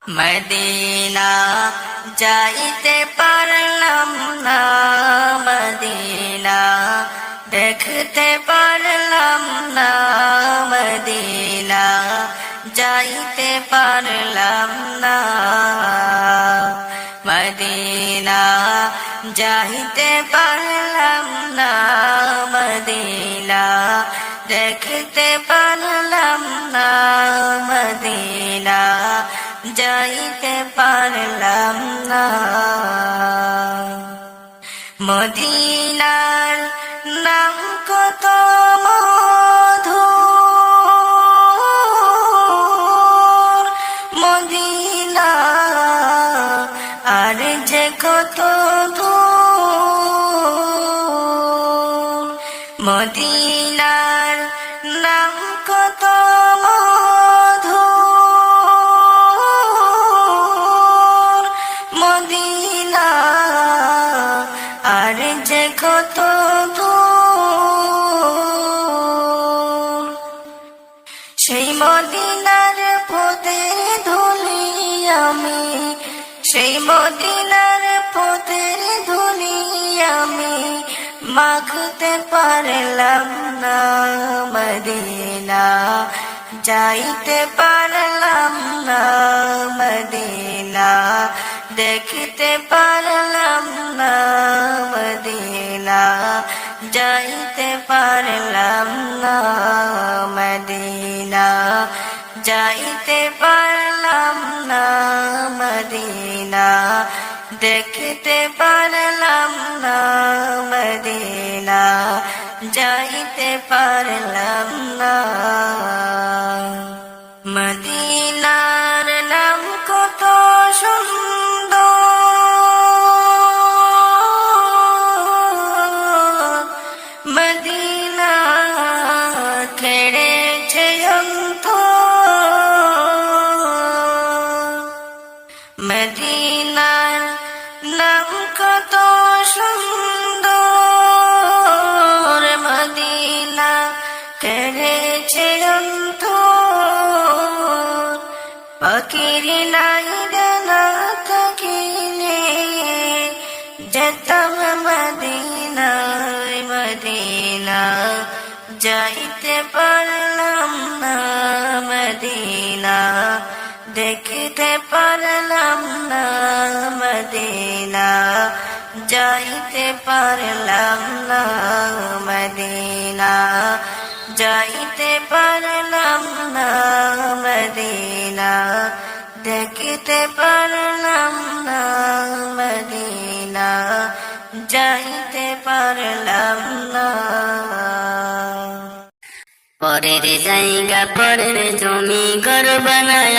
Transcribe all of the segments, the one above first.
Medina যাইতে পারলাম না, মদিনা দেখতে পারলাম না, মদিনা যাইতে পারলাম না, মদিনা যাইতে পারলাম না, মদিনা দেখতে পারলাম না, মদিনা যাইতে পারলাম না। মদিনার নাম কত মধুর, মদিনা আর যে কত দূর, মদিনার নাম কত মধুর, মদিনা আর যে কত দূর, সেই মদিনার পথের ধুলি আমি, সেই মদিনার পথের ধুলি আমি মাখতে পারলাম না, মদিনা যাইতে পারলাম না, মদিনা দেখতে পারলাম না, মদিনা যাইতে পারলাম না, মদিনা যাইতে পারলাম না, মদিনা দেখতে পারলাম না, মদিনা যাইতে পারলাম না। মদিনার নাম কত সুন্দর, মদিনা খেড়েছে অন্তর, মদিনার নাম কত সুন্দর, মদিনা খেড়েছে অন্তর, পাখির নাই ডানা থাকিলে যেতাম মদিনায়, মদিনা যাইতে পারলাম না, মদিনা দেখতে পারলাম না, মদিনা যাইতে পারলাম না, মদিনা যাইতে পারলাম না, মদিনা দেখতে পারলাম না, মদিনা যাইতে পারলাম না। পরের জায়গা পরের জমি ঘর বানায়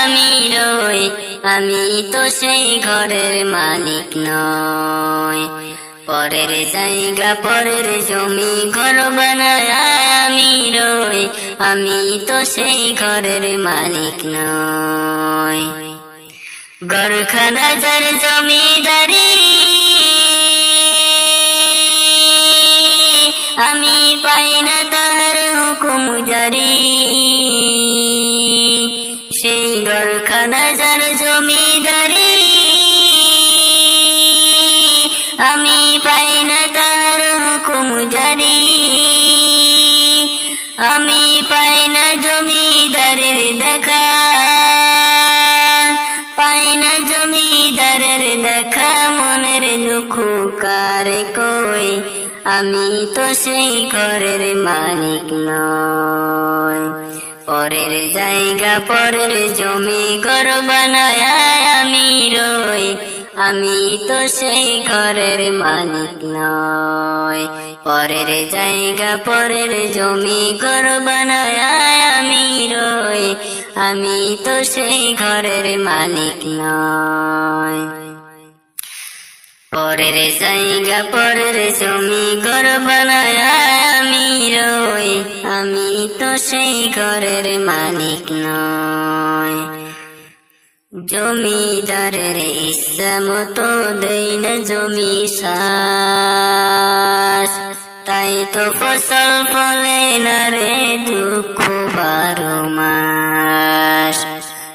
আমি রই, আমি তো সেই ঘরের মালিক নই। পরের জায়গা পরের জমি ঘর বানায় আমি রই, আমি তো সেই ঘরের মালিক নই। ঘরখানা যার জমিদারি আমি পাই না তার হুকুম জারি, সেই ঘরখানা যার জমিদারি আমি পাই না তার হুকুম জারি, আমি পাই না জমিদারের দেখা, পাই না জমিদারের দেখা, মনের দুঃখ কার কই, আমি তো সেই ঘরের মালিক নই। পরের জায়গা পরের জমি ঘর বানায় আমি রই, আমি তো সেই ঘরের মালিক নই। পরের জায়গা পরের জমি ঘর বানায় আমি রই, আমি তো সেই ঘরের মালিক নই। পরের জায়গা পরের জমি ঘর বানায় আমি রই, আমি তো সেই ঘরের মালিক নই। জমিদারের ইচ্ছা মতো দেই না জমি চাষ, তাই তো ফসল ফলে না রে দুঃখ 12 মাস।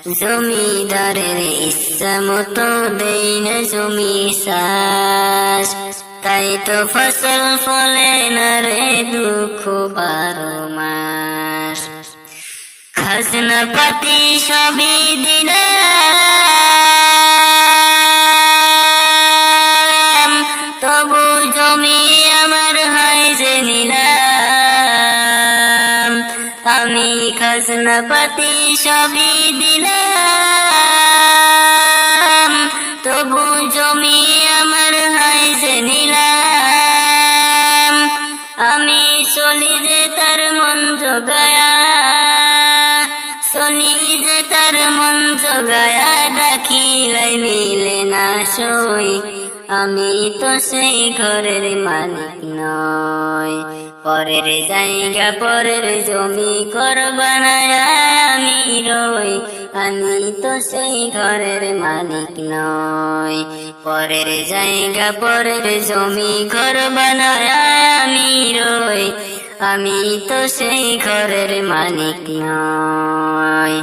জমিদারের ইচ্ছা মতো দেই না জমি চাষ, তাই তো ফসল ফলে না রে দুঃখ 12 মাস। খাজনা পাতি সবই দিলাম, তবু জমি আমার হয় যে নিলাম। আমি খাজনা পাতি সবই দিলাম, তবু জমি আমার হয় যে নিলাম। আমি চলি যে তার মন জোগায়া, চলি যে তার মন জোগায়া, ডাকিলাই মিলে না সই। আমি তো সেই ঘরের মালিক নই, পরের জায়গা পরের জমি ঘর বানায় আমি রই। আমি তো সেই ঘরের মালিক নই, পরের জায়গা পরের জমি ঘর বানায় আমি রই। আমি তো সেই ঘরের মালিক নই।